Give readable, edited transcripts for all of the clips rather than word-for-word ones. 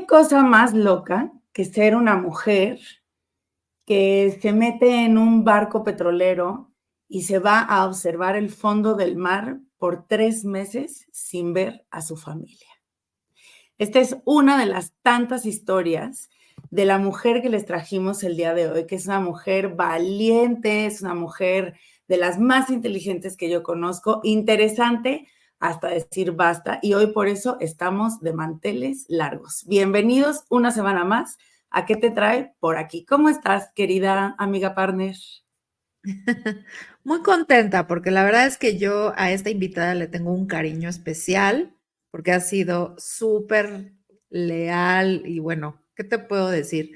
hay cosa más loca que ser una mujer que se mete en un barco petrolero y se va a observar el fondo del mar por 3 meses sin ver a su familia? Esta es una de las tantas historias de la mujer que les trajimos el día de hoy, que es una mujer valiente, es una mujer de las más inteligentes que yo conozco, interesante hasta decir basta, y hoy por eso estamos de manteles largos. Bienvenidos una semana más a ¿Qué te trae por aquí? ¿Cómo estás, querida amiga partner? Muy contenta porque la verdad es que yo a esta invitada le tengo un cariño especial porque ha sido súper leal y bueno, ¿qué te puedo decir?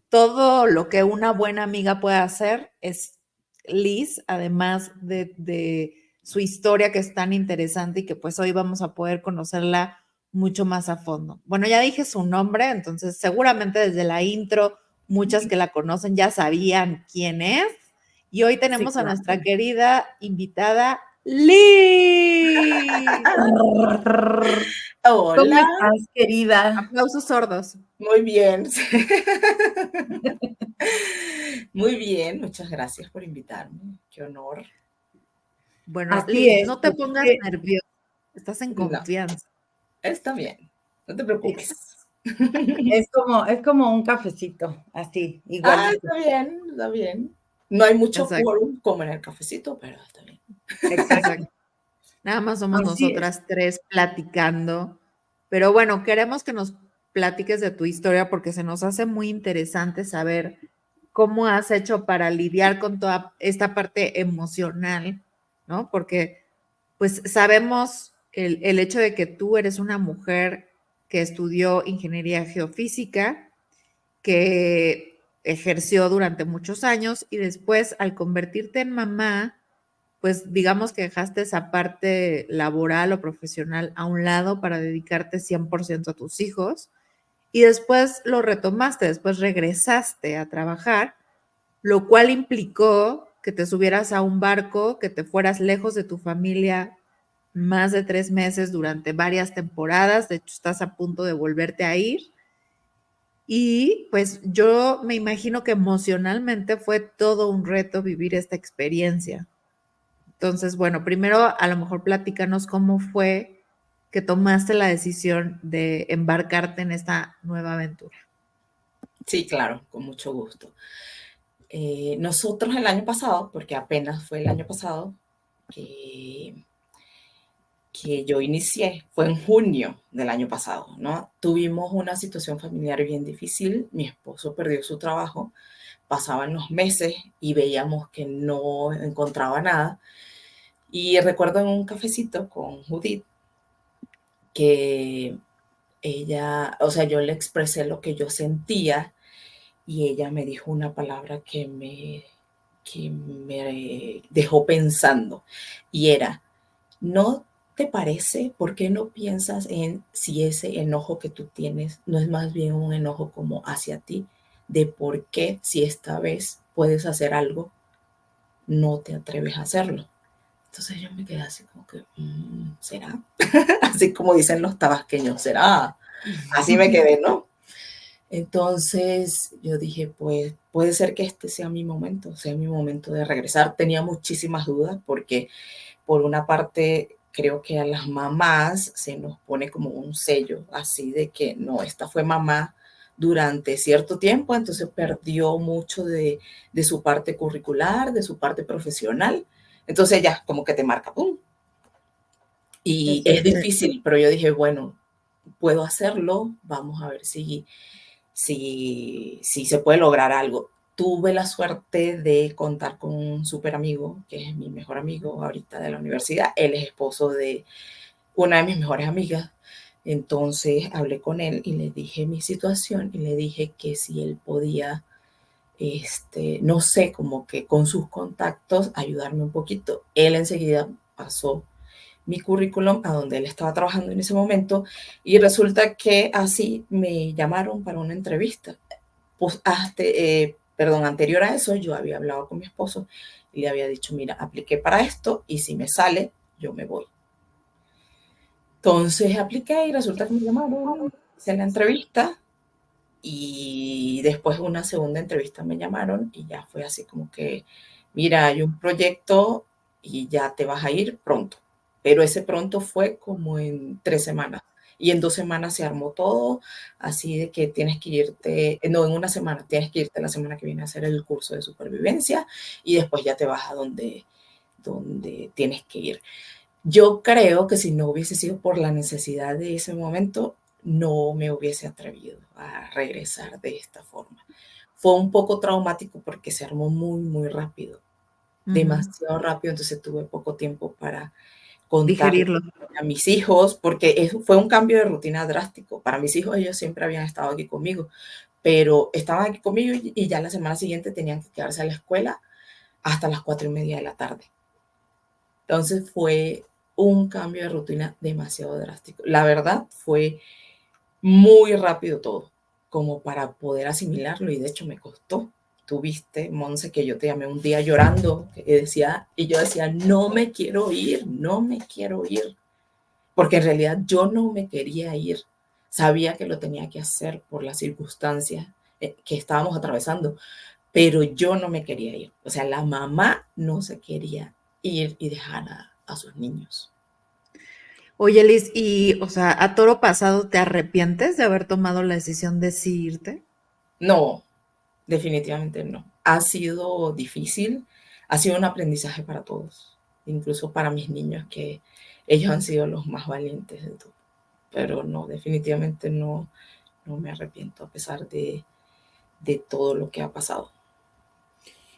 Todo lo que una buena amiga puede hacer es Liz, además de su historia que es tan interesante y que pues hoy vamos a poder conocerla mucho más a fondo. Bueno, ya dije su nombre, entonces seguramente desde la intro muchas que la conocen ya sabían quién es. Y hoy Sí, tenemos a claro. nuestra querida invitada Liz. ¿Cómo Hola, estás, querida? Aplausos sordos. muy bien. Muy bien, muchas gracias por invitarme. Qué honor. Bueno, Así Liz, es, no te pues, pongas nerviosa, estás en No, confianza. está bien, no te exacto. preocupes. Es como un cafecito, así, igualito. Está bien, está bien. No hay mucho Exacto, quórum como en el cafecito, pero está bien. exacto. Nada más somos Así es. nosotras tres platicando, pero bueno, queremos que nos platiques de tu historia porque se nos hace muy interesante saber cómo has hecho para lidiar con toda esta parte emocional, ¿no? Porque pues sabemos el hecho de que tú eres una mujer que estudió ingeniería geofísica, que ejerció durante muchos años y después al convertirte en mamá, pues digamos que dejaste esa parte laboral o profesional a un lado para dedicarte 100% a tus hijos y después lo retomaste, después regresaste a trabajar, lo cual implicó que te subieras a un barco, que te fueras lejos de tu familia más de 3 meses durante varias temporadas, de hecho estás a punto de volverte a ir. Y pues yo me imagino que emocionalmente fue todo un reto vivir esta experiencia. Entonces, bueno, primero a lo mejor platícanos cómo fue que tomaste la decisión de embarcarte en esta nueva aventura. Sí, claro, con mucho gusto. Nosotros el año pasado, porque apenas fue el año pasado que que yo inicié, fue en junio del año pasado, ¿no? Tuvimos una situación familiar bien difícil, mi esposo perdió su trabajo, pasaban los meses y veíamos que no encontraba nada. Y recuerdo en un cafecito con Judith que ella, o sea, yo le expresé lo que yo sentía y ella me dijo una palabra que me dejó pensando y era, ¿no te parece? ¿Por qué no piensas en si ese enojo que tú tienes no es más bien un enojo como hacia ti? De por qué si esta vez puedes hacer algo, no te atreves a hacerlo. Entonces yo me quedé así como que, ¿será? Así como dicen los tabasqueños, ¿será? Así me quedé, ¿no? Entonces yo dije, pues puede ser que este sea mi momento de regresar. Tenía muchísimas dudas porque por una parte, creo que a las mamás se nos pone como un sello así de que no, esta fue mamá durante cierto tiempo, entonces perdió mucho de su parte curricular, de su parte profesional. Entonces ya, como que te marca, ¡pum! Y es Exacto. difícil, pero yo dije, bueno, puedo hacerlo, vamos a ver si se puede lograr algo. Tuve la suerte de contar con un súper amigo, que es mi mejor amigo ahorita de la universidad. Él es esposo de una de mis mejores amigas. Entonces hablé con él y le dije mi situación y le dije que si él podía, no sé, como que con sus contactos ayudarme un poquito. Él enseguida pasó mi currículum a donde él estaba trabajando en ese momento y resulta que así me llamaron para una entrevista. Pues anterior a eso yo había hablado con mi esposo y le había dicho, mira, apliqué para esto y si me sale, yo me voy. Entonces apliqué y resulta que me llamaron hice la entrevista y después una segunda entrevista me llamaron y ya fue así como que, mira, hay un proyecto y ya te vas a ir pronto. Pero ese pronto fue como en 3 semanas. Y en 2 semanas se armó todo, así de que tienes que irte, no, en una semana, tienes que irte la semana que viene a hacer el curso de supervivencia y después ya te vas a donde tienes que ir. Yo creo que si no hubiese sido por la necesidad de ese momento, no me hubiese atrevido a regresar de esta forma. Fue un poco traumático porque se armó muy, muy rápido, demasiado rápido, entonces tuve poco tiempo para contarle Digerirlo. a mis hijos, porque fue un cambio de rutina drástico. Para mis hijos, ellos siempre habían estado aquí conmigo, pero estaban aquí conmigo y ya la semana siguiente tenían que quedarse a la escuela hasta las 4:30 de la tarde. Entonces fue un cambio de rutina demasiado drástico. La verdad fue muy rápido todo, como para poder asimilarlo y de hecho me costó. Tú viste, Monse, que yo te llamé un día llorando y yo decía, no me quiero ir, no me quiero ir, porque en realidad yo no me quería ir. Sabía que lo tenía que hacer por las circunstancias que estábamos atravesando, pero yo no me quería ir. O sea, la mamá no se quería ir y dejar a sus niños. Oye, Liz, y, o sea, a toro pasado, ¿te arrepientes de haber tomado la decisión de sí irte? No, definitivamente no. Ha sido difícil, ha sido un aprendizaje para todos, incluso para mis niños, que ellos han sido los más valientes de todo. Pero no, definitivamente no, no me arrepiento a pesar de todo lo que ha pasado.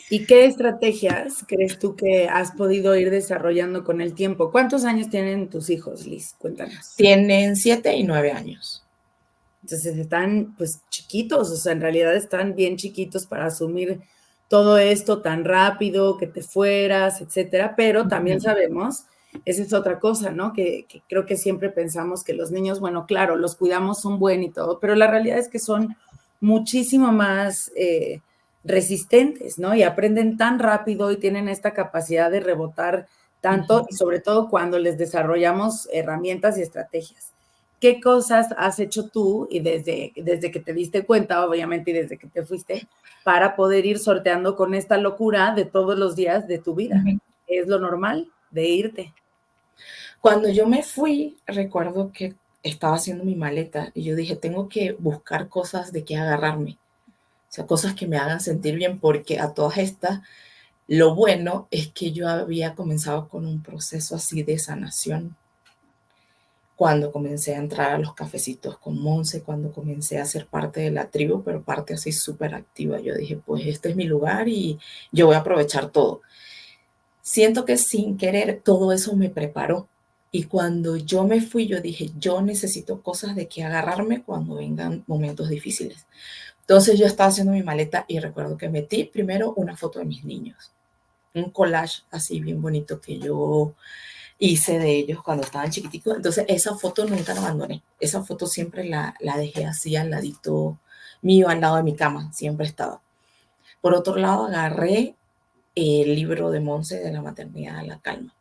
¿Y qué estrategias crees tú que has podido ir desarrollando con el tiempo? ¿Cuántos años tienen tus hijos, Liz? Cuéntanos. Tienen 7 y 9 años. Entonces están pues chiquitos, o sea, en realidad están bien chiquitos para asumir todo esto tan rápido, que te fueras, etcétera, pero también sabemos, esa es otra cosa, ¿no? Que creo que siempre pensamos que los niños, bueno, claro, los cuidamos un buen y todo, pero la realidad es que son muchísimo más resistentes, ¿no? Y aprenden tan rápido y tienen esta capacidad de rebotar tanto, y sobre todo cuando les desarrollamos herramientas y estrategias. ¿Qué cosas has hecho tú y desde que te diste cuenta, obviamente, y desde que te fuiste, para poder ir sorteando con esta locura de todos los días de tu vida? Es lo normal de irte. Cuando yo me fui, recuerdo que estaba haciendo mi maleta y yo dije, tengo que buscar cosas de qué agarrarme, o sea, cosas que me hagan sentir bien, porque a todas estas, lo bueno es que yo había comenzado con un proceso así de sanación. Cuando comencé a entrar a los cafecitos con Monse, cuando comencé a ser parte de la tribu, pero parte así súper activa, yo dije, pues este es mi lugar y yo voy a aprovechar todo. Siento que sin querer todo eso me preparó. Y cuando yo me fui, yo dije, yo necesito cosas de que agarrarme cuando vengan momentos difíciles. Entonces yo estaba haciendo mi maleta y recuerdo que metí primero una foto de mis niños, un collage así bien bonito que yo hice de ellos cuando estaban chiquiticos. Entonces esa foto nunca la abandoné. Esa foto siempre la dejé así al ladito mío, al lado de mi cama, siempre estaba. Por otro lado, agarré el libro de Monse de la maternidad a la calma.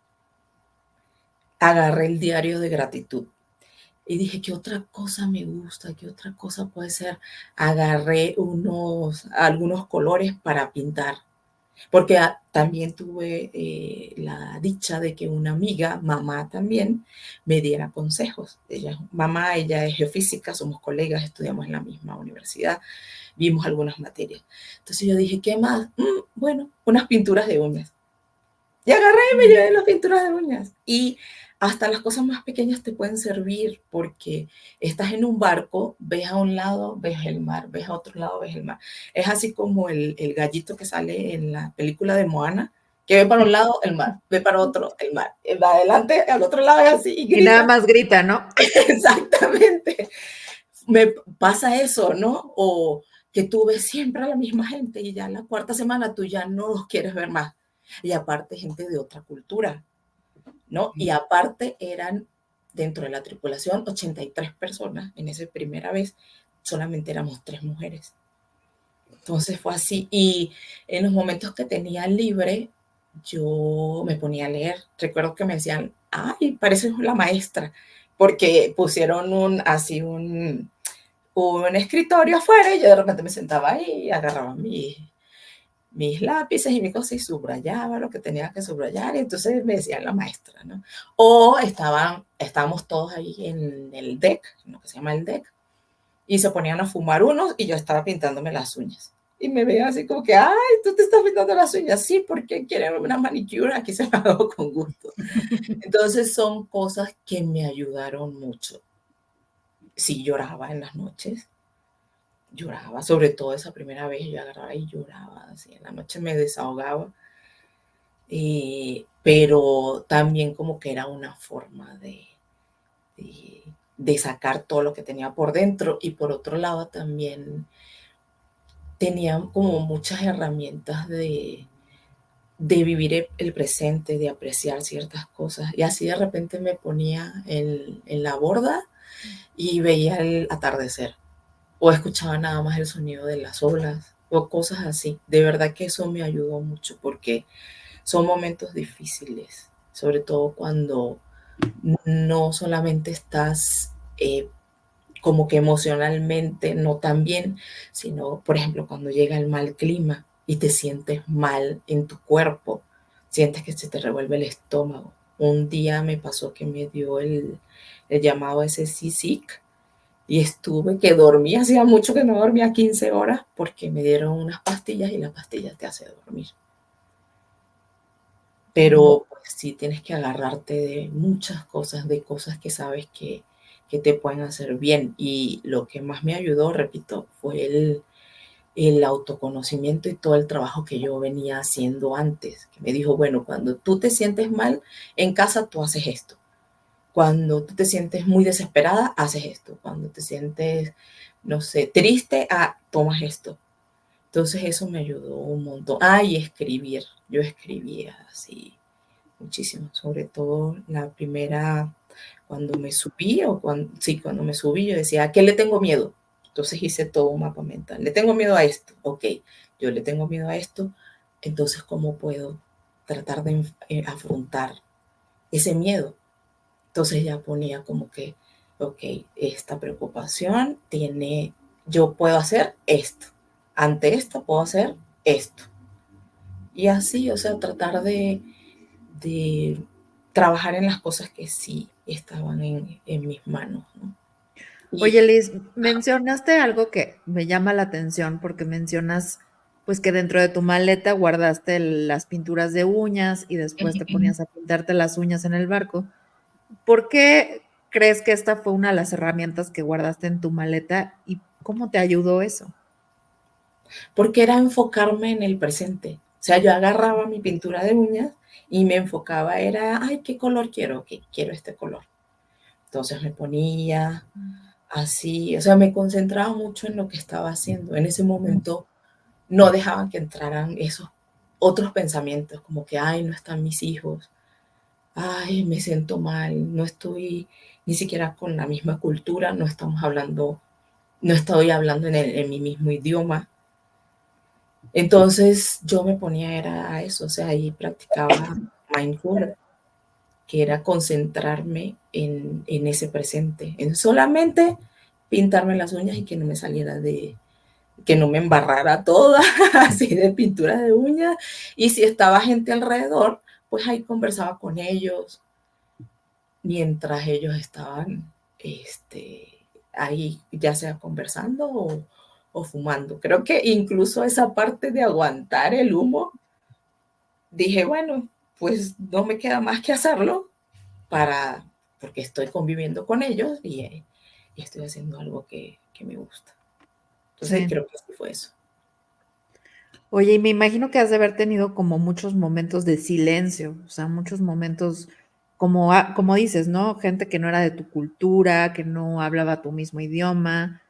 Agarré el diario de gratitud y dije, ¿qué otra cosa me gusta? ¿Qué otra cosa puede ser? Agarré algunos colores para pintar, porque también tuve la dicha de que una amiga, mamá también, me diera consejos. Ella es geofísica, somos colegas, estudiamos en la misma universidad, vimos algunas materias. Entonces yo dije, ¿qué más? Bueno, unas pinturas de uñas. Y agarré y me llevé las pinturas de uñas. Y hasta las cosas más pequeñas te pueden servir porque estás en un barco, ves a un lado, ves el mar, ves a otro lado, ves el mar. Es así como el gallito que sale en la película de Moana, que ve para un lado el mar, ve para otro el mar. Va adelante, al otro lado es así y grita. Y nada más grita, ¿no? Exactamente. Me pasa eso, ¿no? O que tú ves siempre a la misma gente y ya la cuarta semana tú ya no los quieres ver más. Y aparte gente de otra cultura, ¿no? Y aparte eran dentro de la tripulación 83 personas. En esa primera vez solamente éramos 3 mujeres. Entonces fue así. Y en los momentos que tenía libre, yo me ponía a leer. Recuerdo que me decían, ay, pareces la maestra, porque pusieron un escritorio afuera y yo de repente me sentaba ahí y agarraba mis lápices y mi cosa y subrayaba lo que tenía que subrayar y entonces me decía la maestra, ¿no? O estábamos todos ahí en el deck, lo que se llama el deck, y se ponían a fumar unos y yo estaba pintándome las uñas. Y me veía así como que, ay, tú te estás pintando las uñas. Sí, porque quieren una manicure, aquí se la hago con gusto. Entonces son cosas que me ayudaron mucho. Sí lloraba en las noches, lloraba, sobre todo esa primera vez yo agarraba y lloraba, así en la noche me desahogaba, pero también como que era una forma de sacar todo lo que tenía por dentro y por otro lado también tenía como muchas herramientas de vivir el presente, de apreciar ciertas cosas y así de repente me ponía en la borda y veía el atardecer o escuchaba nada más el sonido de las olas o cosas así. De verdad que eso me ayudó mucho porque son momentos difíciles, sobre todo cuando no solamente estás como que emocionalmente no tan bien, sino, por ejemplo, cuando llega el mal clima y te sientes mal en tu cuerpo, sientes que se te revuelve el estómago. Un día me pasó que me dio el llamado ese seasick y estuve que dormí, hacía mucho que no dormía 15 horas porque me dieron unas pastillas y las pastillas te hacen dormir. Pero pues, sí tienes que agarrarte de muchas cosas, de cosas que sabes que te pueden hacer bien. Y lo que más me ayudó, repito, fue el autoconocimiento y todo el trabajo que yo venía haciendo antes. Que me dijo, bueno, cuando tú te sientes mal en casa, tú haces esto. Cuando tú te sientes muy desesperada, haces esto. Cuando te sientes, no sé, triste, tomas esto. Entonces eso me ayudó un montón. Y escribir. Yo escribía así muchísimo, sobre todo la primera, cuando me subí, cuando me subí, yo decía, ¿a qué le tengo miedo? Entonces hice todo un mapa mental. Le tengo miedo a esto, ok, yo le tengo miedo a esto, entonces, ¿cómo puedo tratar de afrontar ese miedo? Entonces ya ponía como que, ok, esta preocupación yo puedo hacer esto, ante esto puedo hacer esto. Y así, o sea, tratar de trabajar en las cosas que sí estaban en mis manos, ¿no? Oye, Liz, mencionaste algo que me llama la atención porque mencionas pues que dentro de tu maleta guardaste las pinturas de uñas y después te ponías a pintarte las uñas en el barco. ¿Por qué crees que esta fue una de las herramientas que guardaste en tu maleta y cómo te ayudó eso? Porque era enfocarme en el presente. O sea, yo agarraba mi pintura de uñas y me enfocaba, ay, ¿qué color quiero? Ok, quiero este color. Entonces me ponía así, o sea, me concentraba mucho en lo que estaba haciendo. En ese momento no dejaban que entraran esos otros pensamientos, como que, ay, no están mis hijos, ay, me siento mal, no estoy ni siquiera con la misma cultura, no estoy hablando en mi mismo idioma. Entonces yo me ponía era a eso, o sea, ahí practicaba mindfulness, que era concentrarme en ese presente, en solamente pintarme las uñas y que no me saliera que no me embarrara toda así de pintura de uñas. Y si estaba gente alrededor, pues ahí conversaba con ellos mientras ellos estaban ahí, ya sea conversando o fumando. Creo que incluso esa parte de aguantar el humo, dije, bueno, pues no me queda más que hacerlo porque estoy conviviendo con ellos y estoy haciendo algo que me gusta. Entonces Sí. creo que así fue eso. Oye, y me imagino que has de haber tenido como muchos momentos de silencio, o sea, muchos momentos como dices, ¿no? Gente que no era de tu cultura, que no hablaba tu mismo idioma.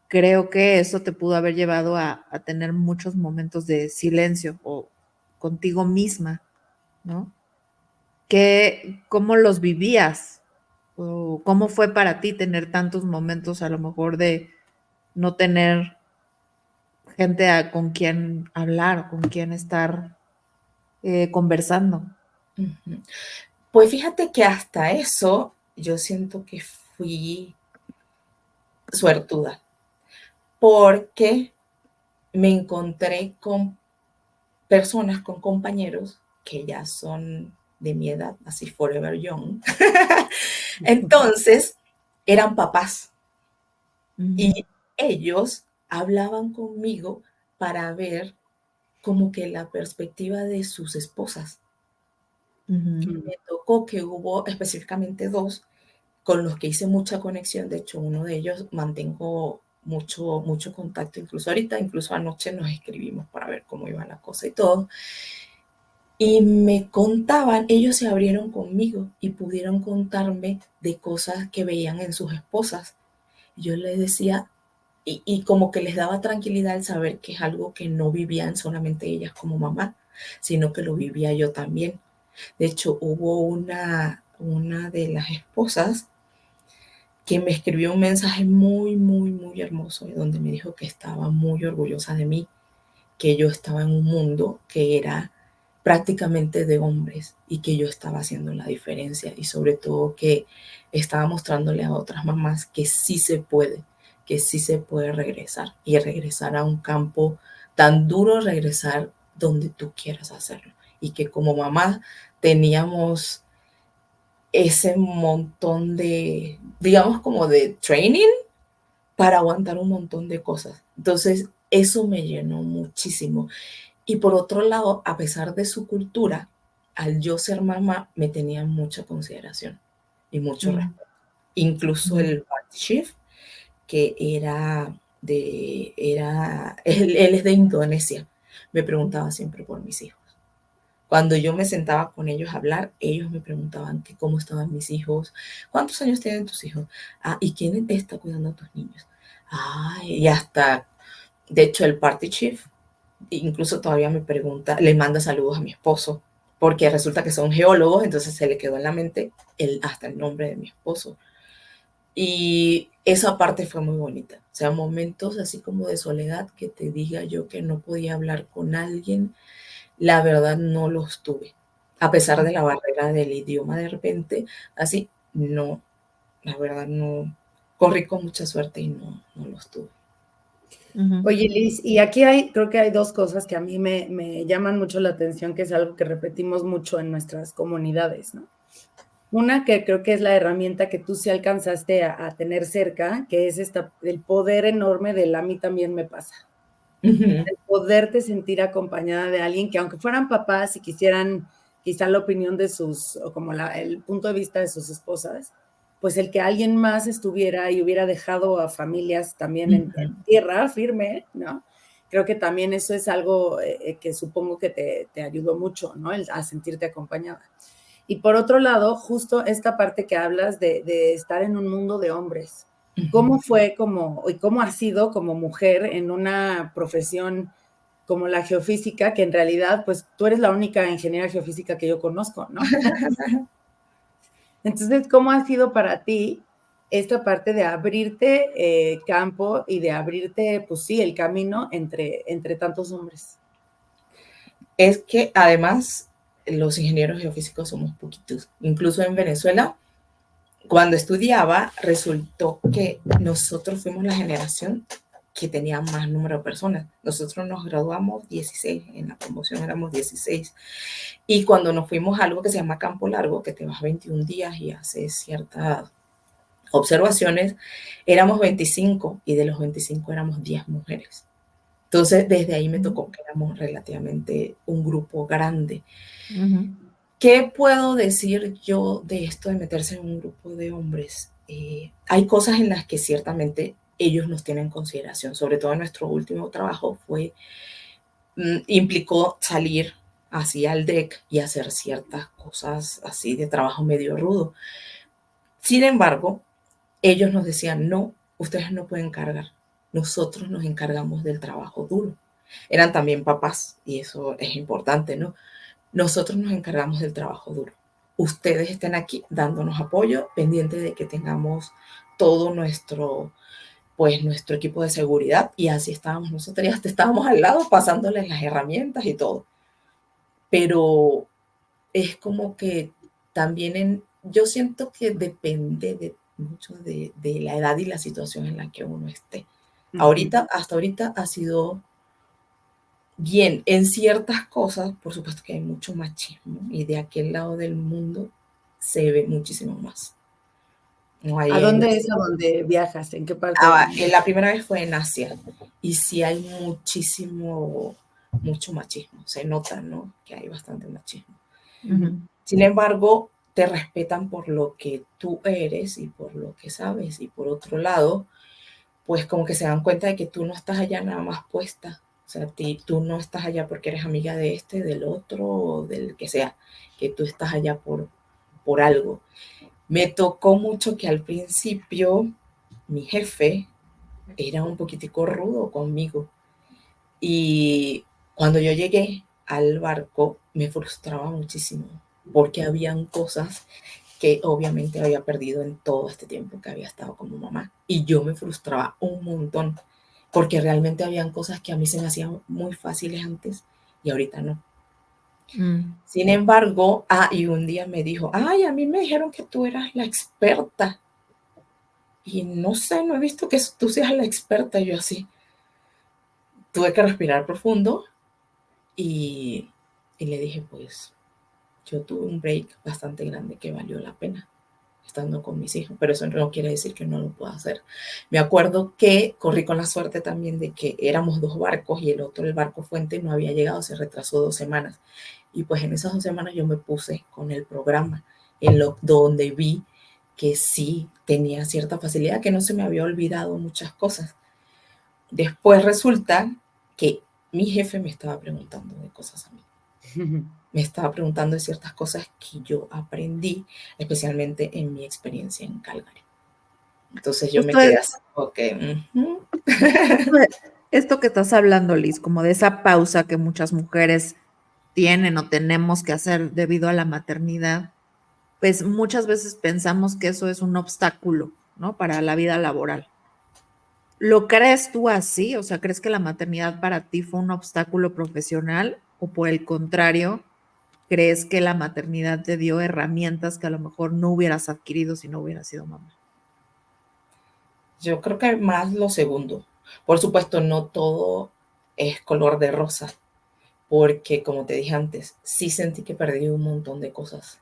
Creo que eso te pudo haber llevado a tener muchos momentos de silencio o contigo misma, ¿no? ¿Cómo los vivías? ¿O cómo fue para ti tener tantos momentos a lo mejor de no tener gente con quien hablar o con quien estar conversando? Uh-huh. Pues fíjate que hasta eso yo siento que fui suertuda, porque me encontré con personas, con compañeros que ya son de mi edad, así forever young. Entonces, eran papás y ellos hablaban conmigo para ver como que la perspectiva de sus esposas. Me tocó que hubo específicamente dos con los que hice mucha conexión. De hecho, uno de ellos mantengo mucho contacto, incluso ahorita, incluso anoche nos escribimos para ver cómo iba la cosa y todo. Y me contaban, ellos se abrieron conmigo y pudieron contarme de cosas que veían en sus esposas. Yo les decía, y como que les daba tranquilidad el saber que es algo que no vivían solamente ellas como mamá, sino que lo vivía yo también. De hecho, hubo una de las esposas que me escribió un mensaje muy hermoso, donde me dijo que estaba muy orgullosa de mí, que yo estaba en un mundo que era prácticamente de hombres y que yo estaba haciendo la diferencia, y sobre todo que estaba mostrándole a otras mamás que sí se puede regresar, y regresar a un campo tan duro, regresar donde tú quieras hacerlo, y que como mamá teníamos ese montón de, digamos, como de training para aguantar un montón de cosas. Entonces, eso me llenó muchísimo. Y por otro lado, a pesar de su cultura, al yo ser mamá, me tenían mucha consideración y mucho respeto. Incluso el party chief, que él es de Indonesia, me preguntaba siempre por mis hijos. Cuando yo me sentaba con ellos a hablar, ellos me preguntaban que cómo estaban mis hijos, cuántos años tienen tus hijos, y quién está cuidando a tus niños. Y hasta, de hecho, el party chief incluso todavía me pregunta, le manda saludos a mi esposo, porque resulta que son geólogos, entonces se le quedó en la mente hasta el nombre de mi esposo. Y esa parte fue muy bonita. O sea, momentos así como de soledad, que te diga yo que no podía hablar con alguien, la verdad no los tuve. A pesar de la barrera del idioma, de repente, así, no, la verdad no. Corrí con mucha suerte y no los tuve. Oye, Liz, y aquí creo que hay dos cosas que a mí me llaman mucho la atención, que es algo que repetimos mucho en nuestras comunidades, ¿no? Una que creo que es la herramienta que tú sí alcanzaste a tener cerca, que es el poder enorme del a mí también me pasa. El poderte sentir acompañada de alguien que, aunque fueran papás y quisieran quizá la opinión de o como el punto de vista de sus esposas, pues el que alguien más estuviera y hubiera dejado a familias también en tierra firme, ¿no? Creo que también eso es algo que supongo que te ayudó mucho, ¿no? A sentirte acompañada. Y por otro lado, justo esta parte que hablas de estar en un mundo de hombres. ¿Cómo fue y cómo ha sido como mujer en una profesión como la geofísica, que en realidad, pues tú eres la única ingeniera geofísica que yo conozco, ¿no? Entonces, ¿cómo ha sido para ti esta parte de abrirte campo y de abrirte, pues sí, el camino entre tantos hombres? Es que además los ingenieros geofísicos somos poquitos. Incluso en Venezuela, cuando estudiaba, resultó que nosotros fuimos la generación que tenía más número de personas. Nosotros nos graduamos 16, en la promoción éramos 16. Y cuando nos fuimos a algo que se llama campo largo, que te vas 21 días y haces ciertas observaciones, éramos 25, y de los 25 éramos 10 mujeres. Entonces, desde ahí me tocó que éramos relativamente un grupo grande. ¿Qué puedo decir yo de esto de meterse en un grupo de hombres? Hay cosas en las que ciertamente ellos nos tienen en consideración. Sobre todo en nuestro último trabajo implicó salir así al deck y hacer ciertas cosas así de trabajo medio rudo. Sin embargo, ellos nos decían, no, ustedes no pueden cargar. Nosotros nos encargamos del trabajo duro. Eran también papás, y eso es importante, ¿no? Nosotros nos encargamos del trabajo duro. Ustedes estén aquí dándonos apoyo, pendientes de que tengamos todo nuestro equipo de seguridad, y así estábamos nosotros, y hasta estábamos al lado pasándoles las herramientas y todo. Pero es como que también yo siento que depende mucho de la edad y la situación en la que uno esté. Hasta ahorita ha sido bien. En ciertas cosas, por supuesto que hay mucho machismo y de aquel lado del mundo se ve muchísimo más. No ¿A hay dónde es a donde viajas? ¿En qué parte del mundo? la primera vez fue en Asia y sí hay mucho machismo. Se nota, ¿no? Que hay bastante machismo. Sin embargo, te respetan por lo que tú eres y por lo que sabes. Y por otro lado, pues como que se dan cuenta de que tú no estás allá nada más puesta. O sea, tú no estás allá porque eres amiga de este, del otro, o del que sea, que tú estás allá por algo. Me tocó mucho que al principio mi jefe era un poquitico rudo conmigo. Y cuando yo llegué al barco me frustraba muchísimo porque habían cosas que obviamente había perdido en todo este tiempo que había estado como mamá. Y yo me frustraba un montón porque realmente habían cosas que a mí se me hacían muy fáciles antes y ahorita no. Sin embargo, y un día me dijo, ay, a mí me dijeron que tú eras la experta. Y no sé, no he visto que tú seas la experta. Y yo así, tuve que respirar profundo y le dije, pues, yo tuve un break bastante grande que valió la pena estando con mis hijos, pero eso no quiere decir que no lo pueda hacer. Me acuerdo que corrí con la suerte también de que éramos 2 barcos y el barco fuente, no había llegado, se retrasó 2 semanas. Y pues en esas 2 semanas yo me puse con el programa, donde vi que sí tenía cierta facilidad, que no se me había olvidado muchas cosas. Después resulta que mi jefe me estaba preguntando de cosas a mí. Me estaba preguntando de ciertas cosas que yo aprendí, especialmente en mi experiencia en Calgary. Entonces yo me quedé así, ok. Esto que estás hablando, Liz, como de esa pausa que muchas mujeres tienen o tenemos que hacer debido a la maternidad, pues muchas veces pensamos que eso es un obstáculo, ¿no? Para la vida laboral. ¿Lo crees tú así? O sea, ¿crees que la maternidad para ti fue un obstáculo profesional o por el contrario, crees que la maternidad te dio herramientas que a lo mejor no hubieras adquirido si no hubieras sido mamá? Yo creo que más lo segundo. Por supuesto, no todo es color de rosa, porque como te dije antes, sí sentí que perdí un montón de cosas.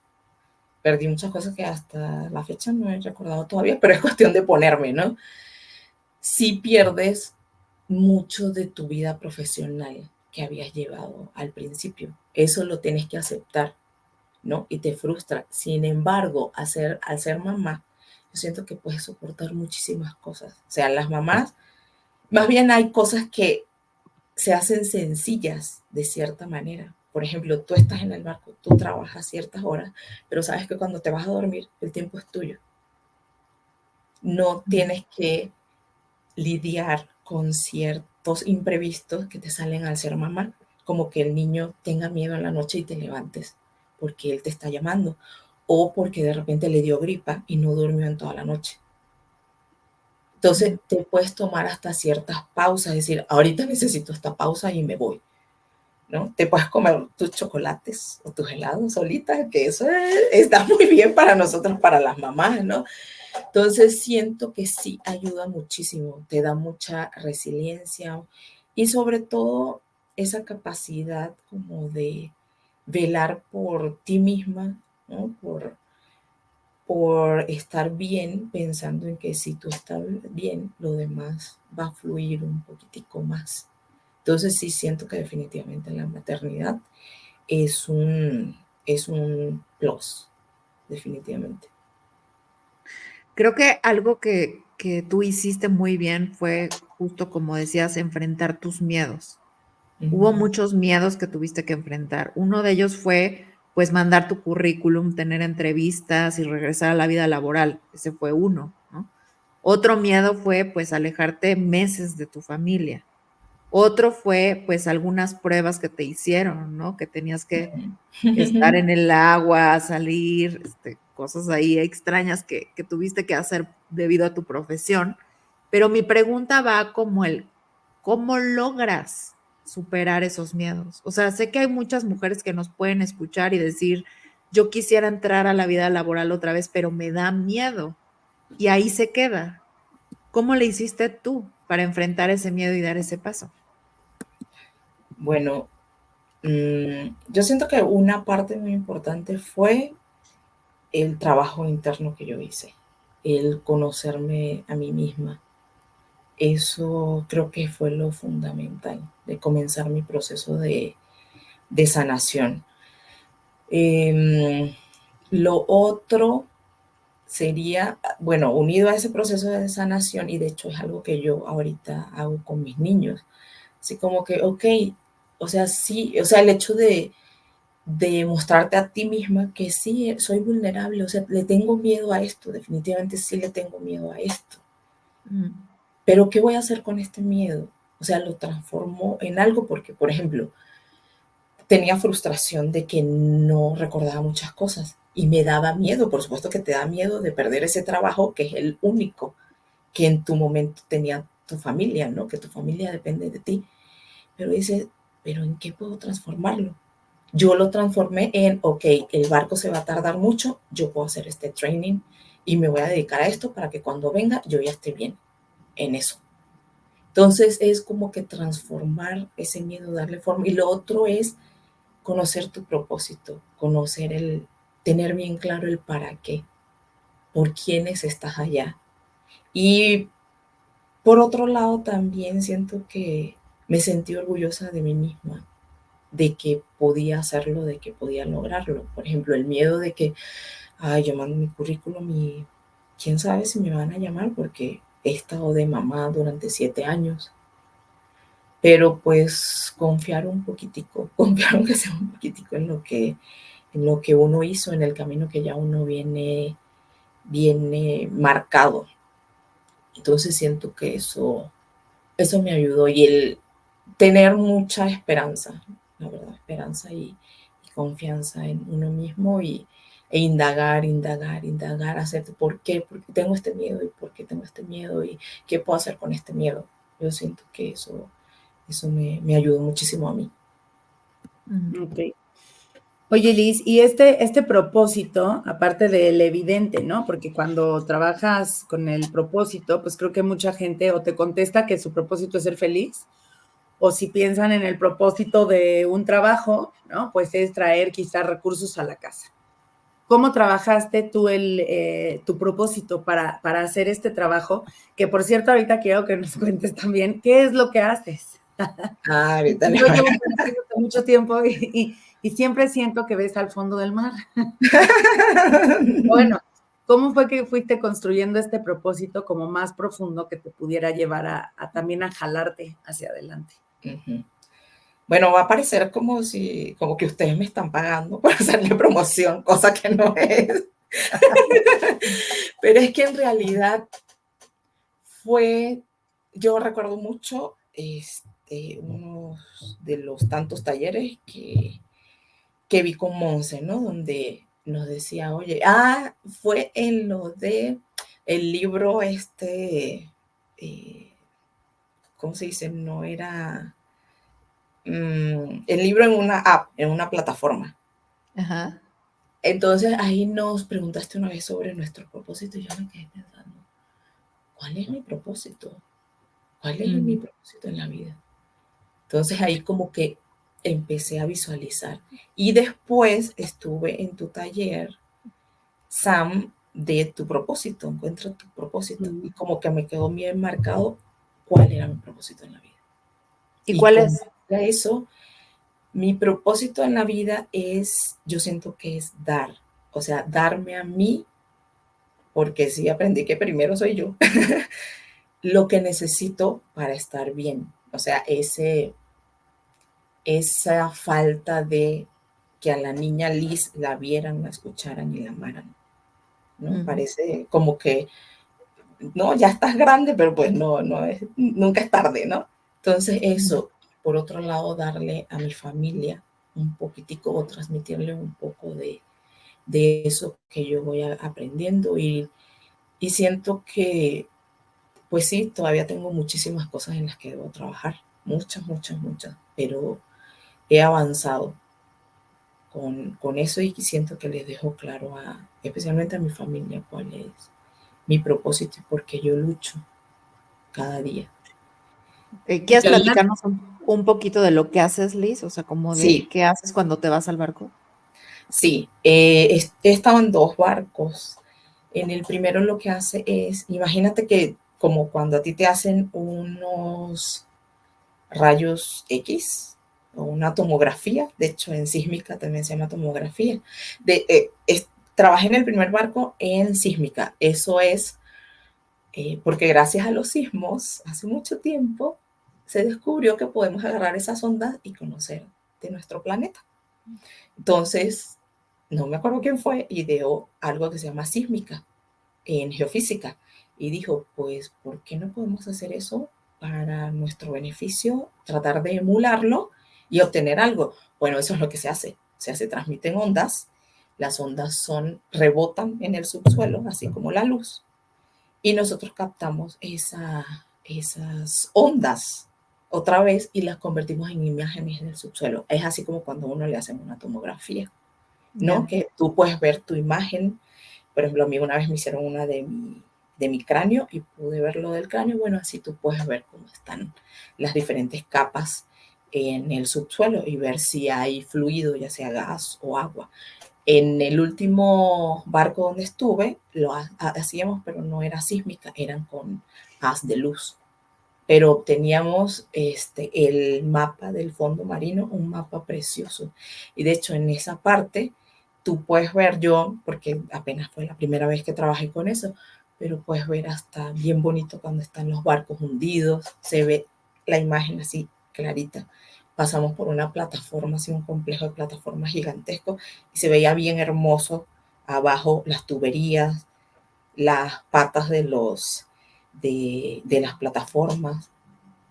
Perdí muchas cosas que hasta la fecha no he recordado todavía, pero es cuestión de ponerme, ¿no? Sí pierdes mucho de tu vida profesional que habías llevado al principio. Eso lo tienes que aceptar, ¿no? Y te frustra. Sin embargo, al ser mamá, yo siento que puedes soportar muchísimas cosas. O sea, las mamás, más bien hay cosas que se hacen sencillas de cierta manera. Por ejemplo, tú estás en el barco, tú trabajas ciertas horas, pero sabes que cuando te vas a dormir, el tiempo es tuyo. No tienes que lidiar con ciertos imprevistos que te salen al ser mamá, como que el niño tenga miedo en la noche y te levantes porque él te está llamando, o porque de repente le dio gripa y no durmió en toda la noche. Entonces te puedes tomar hasta ciertas pausas, es decir, ahorita necesito esta pausa y me voy, ¿no? Te puedes comer tus chocolates o tus helados solitas, que eso está muy bien para nosotros, para las mamás, ¿no? Entonces siento que sí ayuda muchísimo, te da mucha resiliencia y sobre todo esa capacidad como de velar por ti misma, ¿no? Por estar bien, pensando en que si tú estás bien, lo demás va a fluir un poquitico más. Entonces sí siento que definitivamente la maternidad es un plus, definitivamente. Creo que algo que tú hiciste muy bien fue justo como decías, enfrentar tus miedos. Hubo muchos miedos que tuviste que enfrentar. Uno de ellos fue, pues, mandar tu currículum, tener entrevistas y regresar a la vida laboral. Ese fue uno, ¿no? Otro miedo fue, pues, alejarte meses de tu familia. Otro fue, pues, algunas pruebas que te hicieron, ¿no? Que tenías que estar en el agua, salir, cosas ahí extrañas que tuviste que hacer debido a tu profesión. Pero mi pregunta va como ¿cómo logras superar esos miedos? O sea, sé que hay muchas mujeres que nos pueden escuchar y decir, yo quisiera entrar a la vida laboral otra vez, pero me da miedo. Y ahí se queda. ¿Cómo le hiciste tú? para enfrentar ese miedo y dar ese paso? Bueno, yo siento que una parte muy importante fue el trabajo interno que yo hice, el conocerme a mí misma. Eso creo que fue lo fundamental de comenzar mi proceso de sanación. Lo otro sería, bueno, unido a ese proceso de sanación, y de hecho es algo que yo ahorita hago con mis niños, así como que, ok, o sea, sí, o sea, el hecho de mostrarte a ti misma que sí, soy vulnerable, o sea, le tengo miedo a esto, definitivamente sí le tengo miedo a esto. Pero ¿qué voy a hacer con este miedo? O sea, lo transformo en algo porque, por ejemplo, tenía frustración de que no recordaba muchas cosas y me daba miedo, por supuesto que te da miedo de perder ese trabajo que es el único que en tu momento tenía tu familia, ¿no? Que tu familia depende de ti. Pero dices, ¿pero en qué puedo transformarlo? Yo lo transformé en, ok, el barco se va a tardar mucho, yo puedo hacer este training y me voy a dedicar a esto para que cuando venga yo ya esté bien en eso. Entonces es como que transformar ese miedo, darle forma. Y lo otro es conocer tu propósito, tener bien claro el para qué, por quiénes estás allá. Y por otro lado también siento que me sentí orgullosa de mí misma, de que podía hacerlo, de que podía lograrlo. Por ejemplo, el miedo de que, ay, yo mando mi currículum y quién sabe si me van a llamar porque he estado de mamá durante 7 años. Pero pues confiar un poquitico, confiar aunque sea un poquitico en lo que uno hizo, en el camino que ya uno viene marcado. Entonces siento que eso me ayudó y el tener mucha esperanza, la verdad, esperanza y confianza en uno mismo e indagar, hacer por qué tengo este miedo y por qué tengo este miedo y qué puedo hacer con este miedo. Yo siento que eso me ayudó muchísimo a mí. Ok. Oye, Liz, y este propósito, aparte del evidente, ¿no? Porque cuando trabajas con el propósito, pues creo que mucha gente o te contesta que su propósito es ser feliz, o si piensan en el propósito de un trabajo, ¿no? Pues es traer quizás recursos a la casa. ¿Cómo trabajaste tú tu propósito para hacer este trabajo? Que por cierto, ahorita quiero que nos cuentes también qué es lo que haces. Ahorita Yo llevo conociéndote mucho tiempo y siempre siento que ves al fondo del mar. Bueno, ¿cómo fue que fuiste construyendo este propósito como más profundo que te pudiera llevar también a jalarte hacia adelante? Uh-huh. Bueno, va a parecer como que ustedes me están pagando por hacerle promoción, cosa que no es. Pero es que en realidad yo recuerdo mucho uno de los tantos talleres que vi con Monse, ¿no? Donde nos decía, oye, fue en lo de el libro ¿cómo se dice? No era el libro en una app, en una plataforma. Ajá. Entonces ahí nos preguntaste una vez sobre nuestro propósito y yo me quedé pensando, ¿cuál es mi propósito? ¿Cuál es mi propósito en la vida? Entonces ahí como que empecé a visualizar. Y después estuve en tu taller, Sam, de tu propósito, encuentra tu propósito. Y como que me quedó bien marcado cuál era mi propósito en la vida. ¿Y Y cuál con es? eso, mi propósito en la vida yo siento que es dar, o sea, darme a mí, porque sí aprendí que primero soy yo, lo que necesito para estar bien. O sea, esa falta de que a la niña Liz la vieran, la escucharan y la amaran, ¿no? Parece como que, no, ya estás grande, pero pues nunca es tarde, ¿no? Entonces eso, por otro lado, darle a mi familia un poquitico o transmitirle un poco de eso que yo voy aprendiendo y siento que, pues sí, todavía tengo muchísimas cosas en las que debo trabajar, muchas, pero he avanzado con eso y siento que les dejo claro especialmente a mi familia cuál es mi propósito y por qué yo lucho cada día. ¿Quieres Yo platicarnos un poquito de lo que haces, Liz? O sea, como de sí, qué haces cuando te vas al barco. sí, he estado en dos barcos. En el primero lo que hace es, imagínate que como cuando a ti te hacen unos rayos X o una tomografía, de hecho en sísmica también se llama tomografía. Trabajé en el primer barco en sísmica, eso es porque gracias a los sismos, hace mucho tiempo, se descubrió que podemos agarrar esas ondas y conocer de nuestro planeta. Entonces, no me acuerdo quién fue, ideó algo que se llama sísmica en geofísica y dijo, pues, ¿por qué no podemos hacer eso para nuestro beneficio, tratar de emularlo y obtener algo? Bueno, eso es lo que se transmiten ondas, las ondas rebotan en el subsuelo, así como la luz, y nosotros captamos esas ondas otra vez y las convertimos en imágenes en el subsuelo. Es así como cuando uno le hacen una tomografía, ¿no? Ya. Que tú puedes ver tu imagen. Por ejemplo, a mí una vez me hicieron una de mi cráneo y pude ver lo del cráneo. Bueno, así tú puedes ver cómo están las diferentes capas en el subsuelo y ver si hay fluido, ya sea gas o agua. En el último barco donde estuve, lo hacíamos, pero no era sísmica, eran con haz de luz. Pero obteníamos el mapa del fondo marino, un mapa precioso. Y de hecho, en esa parte, tú puedes ver yo, porque apenas fue la primera vez que trabajé con eso, pero puedes ver hasta bien bonito cuando están los barcos hundidos, se ve la imagen así clarita. Pasamos por una plataforma, así un complejo de plataformas gigantesco, y se veía bien hermoso abajo las tuberías, las patas de las plataformas.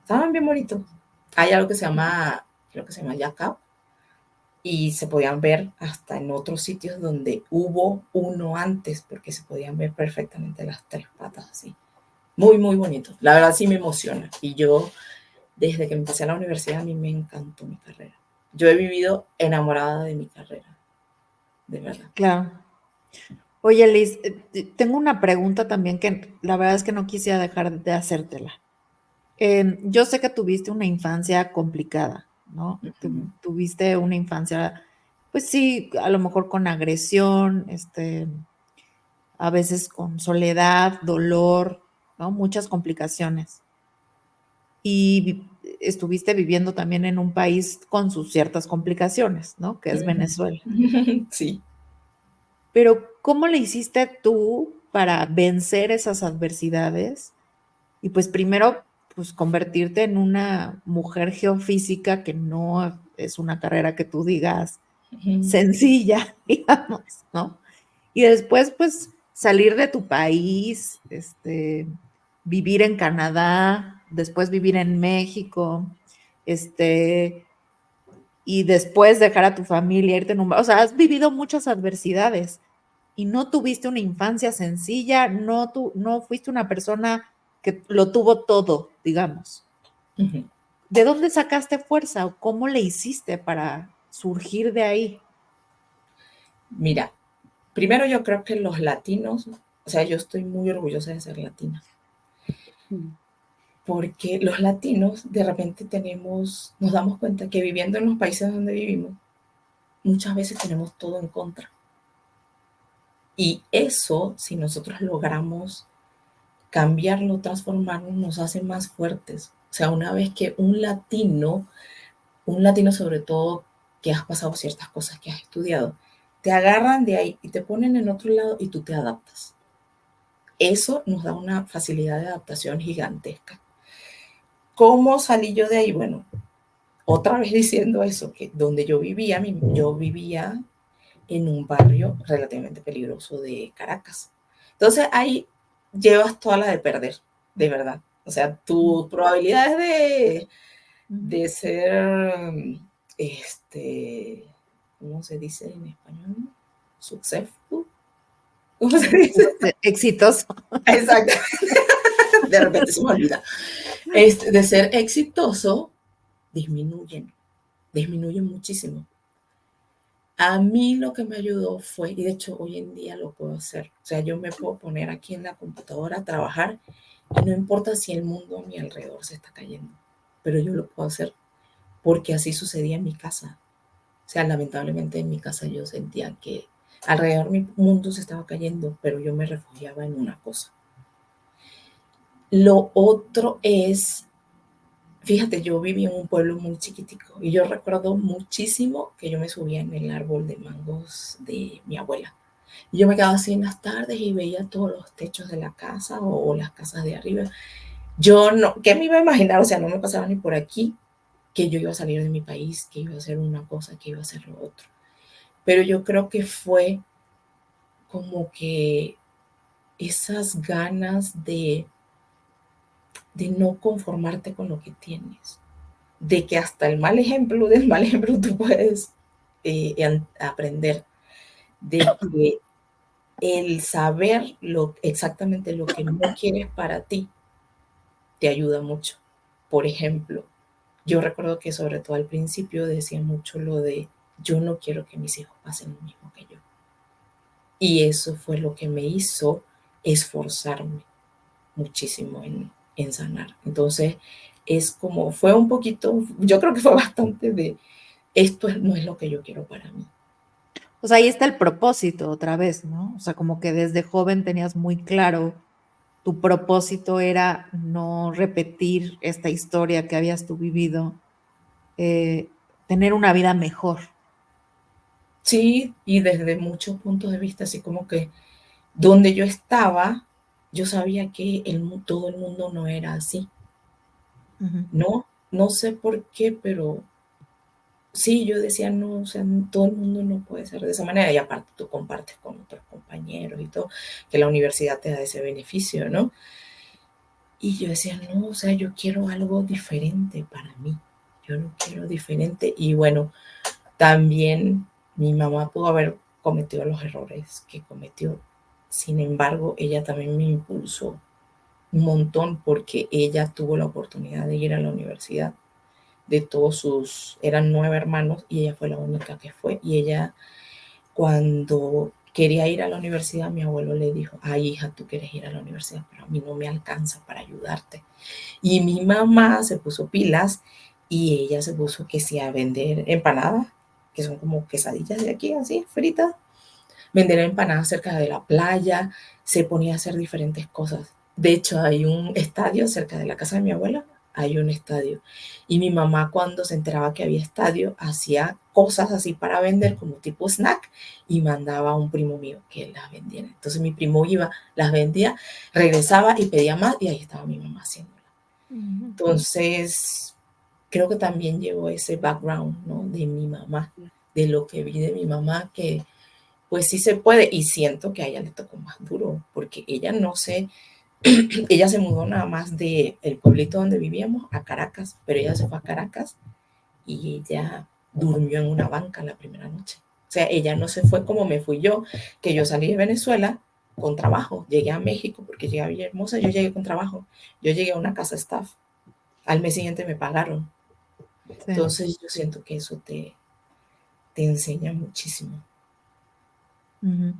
Estaban bien bonitos. Hay algo que se llama, creo que se llama Yaca, y se podían ver hasta en otros sitios donde hubo uno antes, porque se podían ver perfectamente las tres patas así. Muy, muy bonito. La verdad sí me emociona. Y yo, desde que empecé a la universidad, a mí me encantó mi carrera. Yo he vivido enamorada de mi carrera, de verdad. Claro. Oye, Liz, tengo una pregunta también que la verdad es que no quisiera dejar de hacértela. Yo sé que tuviste una infancia complicada, ¿no? Tuviste una infancia, pues sí, a lo mejor con agresión, a veces con soledad, dolor, ¿no? Muchas complicaciones. Y estuviste viviendo también en un país con sus ciertas complicaciones, ¿no? Que es Venezuela. Sí. Pero, ¿cómo le hiciste tú para vencer esas adversidades? Y pues primero, pues convertirte en una mujer geofísica, que no es una carrera que tú digas sencilla, digamos, ¿no? Y después, pues salir de tu país, vivir en Canadá, después vivir en México, y después dejar a tu familia, irte en un... O sea, has vivido muchas adversidades y no tuviste una infancia sencilla, no fuiste una persona que lo tuvo todo, digamos. ¿De dónde sacaste fuerza o cómo le hiciste para surgir de ahí? Mira, primero yo creo que los latinos, o sea, yo estoy muy orgullosa de ser latina, porque los latinos de repente nos damos cuenta que viviendo en los países donde vivimos, muchas veces tenemos todo en contra. Y eso, si nosotros logramos cambiarlo, transformarnos, nos hace más fuertes. O sea, una vez que un latino sobre todo que has pasado ciertas cosas, que has estudiado, te agarran de ahí y te ponen en otro lado y tú te adaptas. Eso nos da una facilidad de adaptación gigantesca. ¿Cómo salí yo de ahí? Bueno, otra vez diciendo eso, que donde yo vivía en un barrio relativamente peligroso de Caracas. Entonces ahí llevas toda la de perder, de verdad. O sea, tus probabilidades de ser, ¿cómo se dice en español? Successful. ¿Cómo se dice? Exitoso. Exacto. De repente se me olvida. De ser exitoso, disminuyen muchísimo. A mí lo que me ayudó fue, y de hecho hoy en día lo puedo hacer, o sea, yo me puedo poner aquí en la computadora a trabajar y no importa si el mundo a mi alrededor se está cayendo. pero yo lo puedo hacer porque así sucedía en mi casa. O sea, lamentablemente en mi casa yo sentía que alrededor mi mundo se estaba cayendo, pero yo me refugiaba en una cosa. Lo otro es, fíjate, yo viví en un pueblo muy chiquitico y yo recuerdo muchísimo que yo me subía en el árbol de mangos de mi abuela. Y yo me quedaba así en las tardes y veía todos los techos de la casa o las casas de arriba. Yo no, ¿qué me iba a imaginar? O sea, no me pasaba ni por aquí que yo iba a salir de mi país, que iba a hacer una cosa, que iba a hacer lo otro. Pero yo creo que fue como que esas ganas de no conformarte con lo que tienes, de que hasta el mal ejemplo del mal ejemplo tú puedes aprender, de que el saber exactamente lo que no quieres para ti te ayuda mucho. Por ejemplo, yo recuerdo que sobre todo al principio decía mucho lo de yo no quiero que mis hijos pasen lo mismo que yo. Y eso fue lo que me hizo esforzarme muchísimo en sanar. Entonces, es como, fue un poquito, yo creo que fue bastante de, esto no es lo que yo quiero para mí. O sea, ahí está el propósito otra vez, ¿no? O sea, como que desde joven tenías muy claro, tu propósito era no repetir esta historia que habías tú vivido, tener una vida mejor. Sí, y desde muchos puntos de vista, así como que donde yo estaba, yo sabía que todo el mundo no era así. Uh-huh. No, no sé por qué, pero sí, yo decía, no, o sea, todo el mundo no puede ser de esa manera. Y aparte tú compartes con otros compañeros y todo, que la universidad te da ese beneficio, ¿no? Y yo decía, no, o sea, yo quiero algo diferente para mí. Yo no quiero diferente. Y bueno, también mi mamá pudo haber cometido los errores que cometió. Sin embargo, ella también me impulsó un montón porque ella tuvo la oportunidad de ir a la universidad. De todos eran 9 hermanos y ella fue la única que fue. Y ella, cuando quería ir a la universidad, mi abuelo le dijo, ay hija, tú quieres ir a la universidad, pero a mí no me alcanza para ayudarte. Y mi mamá se puso pilas y ella se puso que sí a vender empanadas, que son como quesadillas de aquí, así, fritas. Vender empanadas cerca de la playa, se ponía a hacer diferentes cosas. De hecho, hay un estadio cerca de la casa de mi abuela, hay un estadio. Y mi mamá cuando se enteraba que había estadio, hacía cosas así para vender como tipo snack y mandaba a un primo mío que las vendiera. Entonces mi primo iba, las vendía, regresaba y pedía más y ahí estaba mi mamá haciéndola. Entonces, creo que también llevo ese background, ¿no? De mi mamá, de lo que vi de mi mamá, que pues sí se puede y siento que a ella le tocó más duro, porque ella no sé, ella se mudó nada más del pueblito donde vivíamos a Caracas, pero ella se fue a Caracas y ella durmió en una banca la primera noche. O sea, ella no se fue como me fui yo, que yo salí de Venezuela con trabajo, llegué a México porque llegué a Villahermosa, yo llegué con trabajo, yo llegué a una casa staff, al mes siguiente me pagaron. Sí. Entonces yo siento que eso te enseña muchísimo. Uh-huh.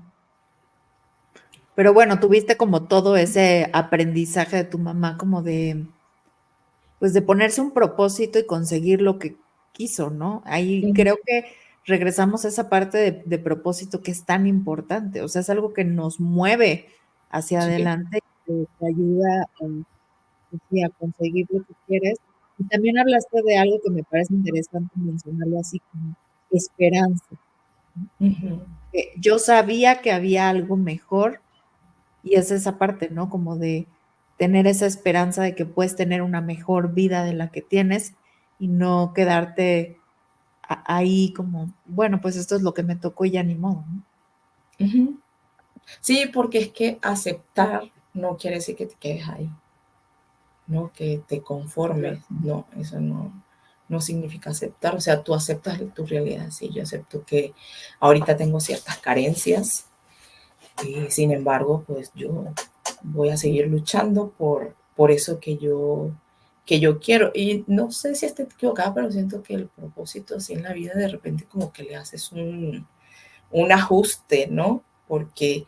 Pero bueno, tuviste como todo ese aprendizaje de tu mamá, como de, pues de ponerse un propósito y conseguir lo que quiso, ¿no? Ahí creo que regresamos a esa parte de propósito que es tan importante, o sea, es algo que nos mueve hacia Sí. adelante, que te ayuda a conseguir lo que quieres. Y también hablaste de algo que me parece interesante mencionarlo así como esperanza. Uh-huh. Yo sabía que había algo mejor y es esa parte, ¿no? Como de tener esa esperanza de que puedes tener una mejor vida de la que tienes y no quedarte ahí como, bueno, pues esto es lo que me tocó y ya ni modo, ¿no? Uh-huh. Sí, porque es que aceptar no quiere decir que te quedes ahí, no que te conformes, no, eso no significa aceptar, o sea, tú aceptas tu realidad, sí, yo acepto que ahorita tengo ciertas carencias y sin embargo, pues yo voy a seguir luchando por eso que yo quiero. Y no sé si estoy equivocada, pero siento que el propósito así en la vida de repente como que le haces un ajuste, ¿no? Porque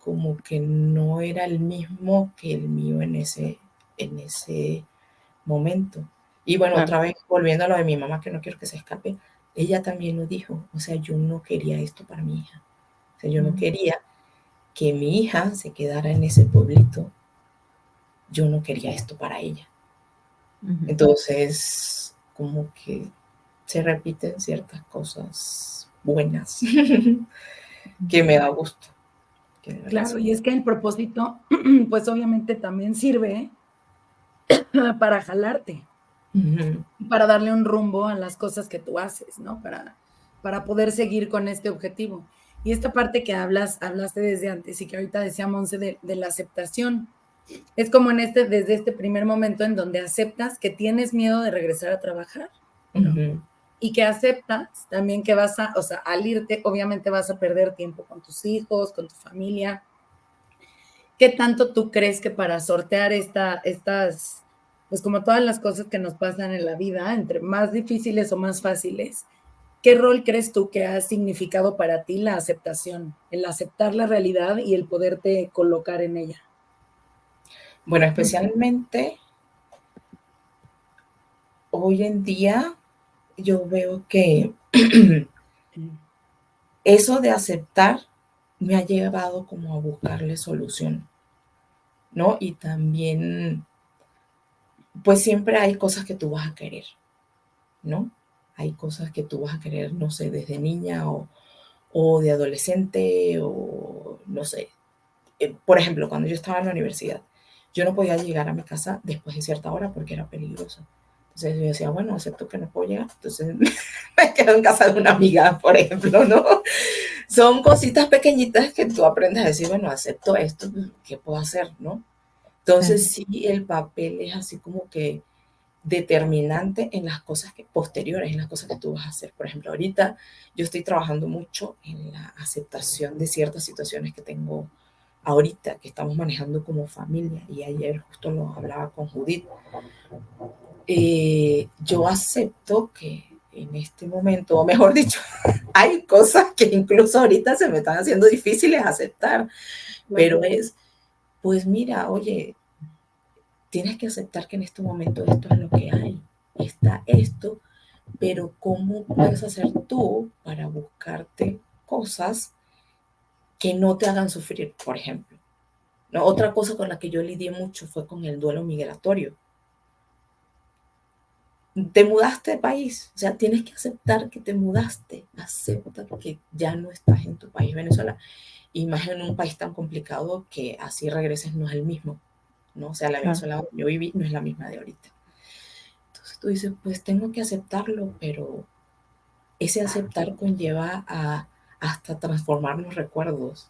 como que no era el mismo que el mío en ese momento. Y bueno, Claro. otra vez, volviendo a lo de mi mamá, que no quiero que se escape, ella también lo dijo, o sea, yo no quería esto para mi hija. O sea, yo no quería que mi hija se quedara en ese pueblito. Yo no quería esto para ella. Entonces, como que se repiten ciertas cosas buenas que me da gusto. Que de verdad Claro, sí. y es que el propósito, pues obviamente también sirve para jalarte, Ujú, para darle un rumbo a las cosas que tú haces, ¿no? Para poder seguir con este objetivo. Y esta parte que hablaste desde antes y que ahorita decía Monse de la aceptación, es como desde este primer momento en donde aceptas que tienes miedo de regresar a trabajar, ¿no? ujú. Y que aceptas también que o sea, al irte, obviamente vas a perder tiempo con tus hijos, con tu familia. ¿Qué tanto tú crees que para sortear pues como todas las cosas que nos pasan en la vida, entre más difíciles o más fáciles, qué rol crees tú que ha significado para ti la aceptación, el aceptar la realidad y el poderte colocar en ella? Bueno, especialmente hoy en día yo veo que eso de aceptar me ha llevado como a buscarle solución, ¿no? Y también, pues siempre hay cosas que tú vas a querer, ¿no? Hay cosas que tú vas a querer, no sé, desde niña o de adolescente o no sé. Por ejemplo, cuando yo estaba en la universidad, yo no podía llegar a mi casa después de cierta hora porque era peligroso. Entonces yo decía, bueno, acepto que no puedo llegar. Entonces me quedo en casa de una amiga, por ejemplo, ¿no? Son cositas pequeñitas que tú aprendes a decir, bueno, acepto esto, ¿qué puedo hacer, no? Entonces sí, el papel es así como que determinante en las cosas posteriores, en las cosas que tú vas a hacer. Por ejemplo, ahorita yo estoy trabajando mucho en la aceptación de ciertas situaciones que tengo ahorita, que estamos manejando como familia, y ayer justo lo hablaba con Judith. Yo acepto que en este momento, o mejor dicho, hay cosas que incluso ahorita se me están haciendo difíciles aceptar, pero pues mira, oye, tienes que aceptar que en este momento esto es lo que hay, está esto, pero ¿cómo puedes hacer tú para buscarte cosas que no te hagan sufrir, por ejemplo? ¿No? Otra cosa con la que yo lidié mucho fue con el duelo migratorio. Te mudaste de país, o sea, tienes que aceptar que te mudaste, acepta que ya no estás en tu país, Venezuela, y más en un país tan complicado que así regreses no es el mismo, ¿no? O sea, la Claro. Venezuela donde yo viví no es la misma de ahorita. Entonces tú dices, pues tengo que aceptarlo, pero ese aceptar conlleva hasta transformar los recuerdos.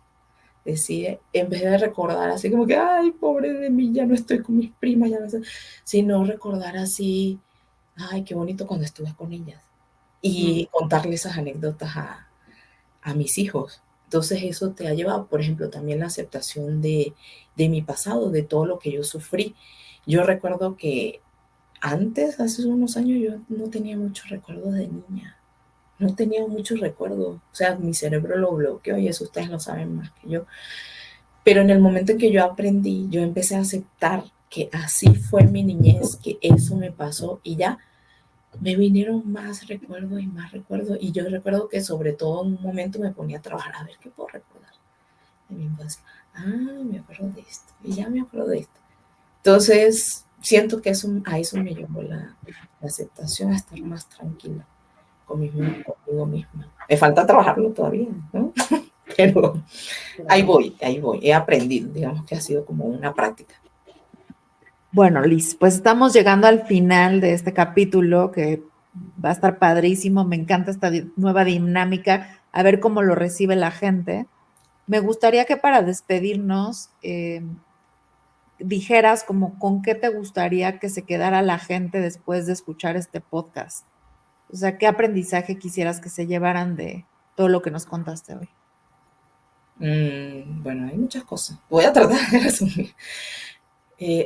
Decir, en vez de recordar así como que, ay, pobre de mí, ya no estoy con mis primas, ya no sé, sino recordar así, ay, qué bonito cuando estuve con ellas. Y contarle esas anécdotas a mis hijos. Entonces eso te ha llevado, por ejemplo, también la aceptación de mi pasado, de todo lo que yo sufrí. Yo recuerdo que antes, hace unos años, yo no tenía muchos recuerdos de niña. No tenía muchos recuerdos. O sea, mi cerebro lo bloqueó y eso ustedes lo saben más que yo. Pero en el momento en que yo aprendí, yo empecé a aceptar que así fue mi niñez, que eso me pasó y ya me vinieron más recuerdos. Y yo recuerdo que sobre todo en un momento me ponía a trabajar a ver qué puedo recordar de mi infancia. Ah, me acuerdo de esto y ya me acuerdo de esto. Entonces, siento que a eso me llevó la aceptación, a estar más tranquila conmigo misma. Me falta trabajarlo todavía, ¿no? Pero ahí voy, he aprendido, digamos que ha sido como una práctica. Bueno, Liz, pues estamos llegando al final de este capítulo que va a estar padrísimo. Me encanta esta nueva dinámica, a ver cómo lo recibe la gente. Me gustaría que para despedirnos dijeras como con qué te gustaría que se quedara la gente después de escuchar este podcast. O sea, ¿qué aprendizaje quisieras que se llevaran de todo lo que nos contaste hoy? Bueno, hay muchas cosas. Voy a tratar de resumir.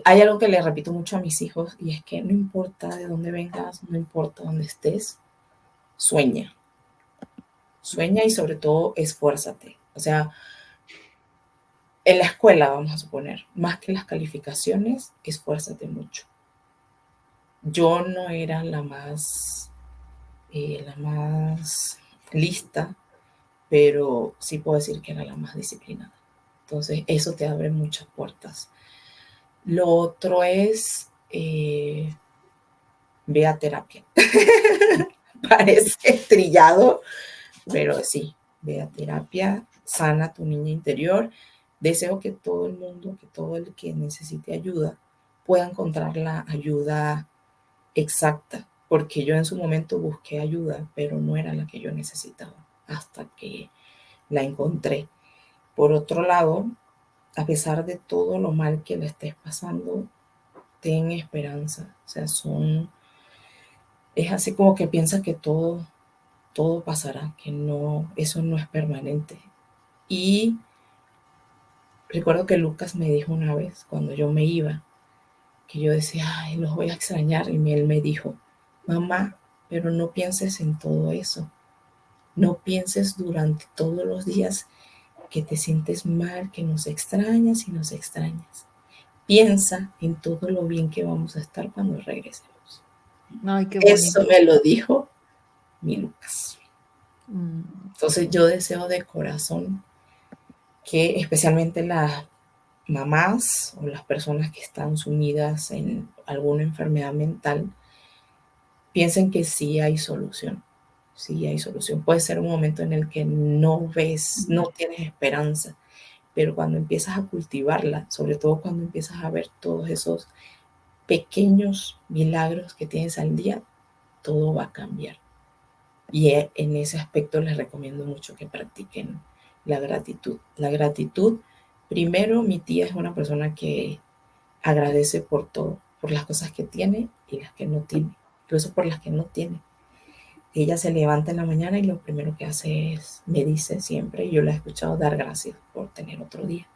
Hay algo que le repito mucho a mis hijos y es que no importa de dónde vengas, no importa dónde estés, sueña. Sueña y sobre todo esfuérzate. O sea, en la escuela, vamos a suponer, más que las calificaciones, esfuérzate mucho. Yo no era la más lista, pero sí puedo decir que era la más disciplinada. Entonces, eso te abre muchas puertas. Lo otro es, ve a terapia. Parece trillado, pero sí, ve a terapia, sana tu niña interior. Deseo que todo el mundo, que todo el que necesite ayuda, pueda encontrar la ayuda exacta, porque yo en su momento busqué ayuda, pero no era la que yo necesitaba hasta que la encontré. Por otro lado, a pesar de todo lo mal que le estés pasando, ten esperanza. O sea, es así como que piensas que todo pasará, que no, eso no es permanente. Y recuerdo que Lucas me dijo una vez, cuando yo me iba, que yo decía, ay, los voy a extrañar, y él me dijo, mamá, pero no pienses en todo eso. No pienses durante todos los días que te sientes mal, que nos extrañas y nos extrañas. Piensa en todo lo bien que vamos a estar cuando regresemos. Ay, qué bonito. Eso me lo dijo mi Lucas. Entonces yo deseo de corazón que especialmente las mamás o las personas que están sumidas en alguna enfermedad mental piensen que sí hay solución. Sí hay solución. Puede ser un momento en el que no ves, no tienes esperanza, pero cuando empiezas a cultivarla, sobre todo cuando empiezas a ver todos esos pequeños milagros que tienes al día, todo va a cambiar. Y en ese aspecto les recomiendo mucho que practiquen la gratitud. La gratitud, primero, mi tía es una persona que agradece por todo, por las cosas que tiene y las que no tiene, incluso por las que no tiene. Ella se levanta en la mañana y lo primero que hace es, me dice siempre, yo la he escuchado dar gracias por tener otro día.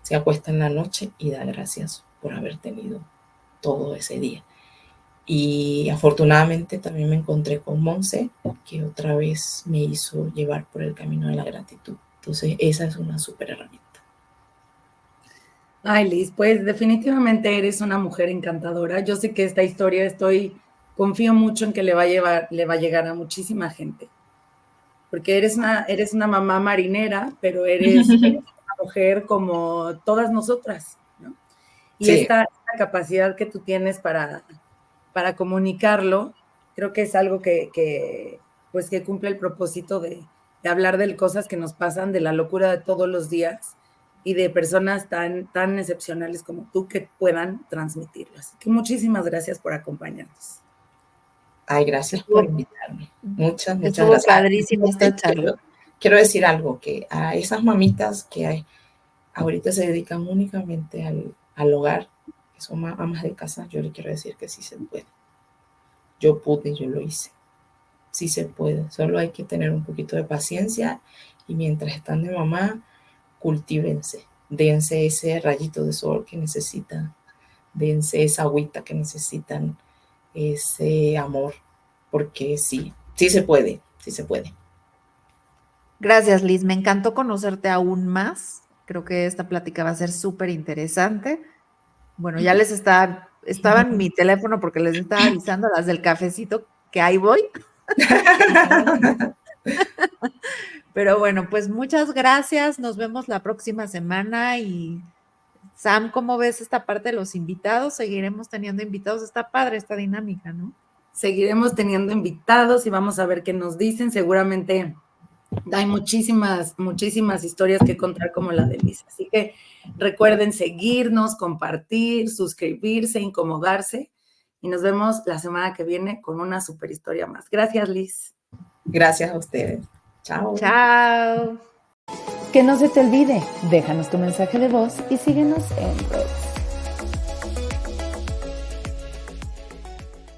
Se acuesta en la noche y da gracias por haber tenido todo ese día. Y afortunadamente también me encontré con Monse, que otra vez me hizo llevar por el camino de la gratitud. Entonces, esa es una súper herramienta. Ay, Liz, pues definitivamente eres una mujer encantadora. Yo sé que esta historia confío mucho en que le va a llegar a muchísima gente. Porque eres una mamá marinera, pero eres una mujer como todas nosotras, ¿no? Y sí, esta capacidad que tú tienes para comunicarlo, creo que es algo que cumple el propósito de hablar de cosas que nos pasan, de la locura de todos los días y de personas tan excepcionales como tú que puedan transmitirlas. Así que muchísimas gracias por acompañarnos. Ay, gracias por invitarme. Muchas Estuvo gracias. Padrísimo esta charla. Quiero decir algo, que a esas mamitas que ahorita se dedican únicamente al hogar, que son amas de casa, yo les quiero decir que sí se puede. Yo pude, yo lo hice. Sí se puede, solo hay que tener un poquito de paciencia y mientras están de mamá, cultívense, dense ese rayito de sol que necesitan, dense esa agüita que necesitan, ese amor, porque sí se puede, sí se puede. Gracias, Liz. Me encantó conocerte aún más. Creo que esta plática va a ser súper interesante. Bueno, ya les estaba en mi teléfono porque les estaba avisando a las del cafecito que ahí voy. Pero bueno, pues muchas gracias. Nos vemos la próxima semana. Y Sam, ¿cómo ves esta parte de los invitados? Seguiremos teniendo invitados. Está padre esta dinámica, ¿no? Seguiremos teniendo invitados y vamos a ver qué nos dicen. Seguramente hay muchísimas historias que contar como la de Liz. Así que recuerden seguirnos, compartir, suscribirse, incomodarse. Y nos vemos la semana que viene con una super historia más. Gracias, Liz. Gracias a ustedes. Chao. Chao. Que no se te olvide, déjanos tu mensaje de voz y síguenos en redes.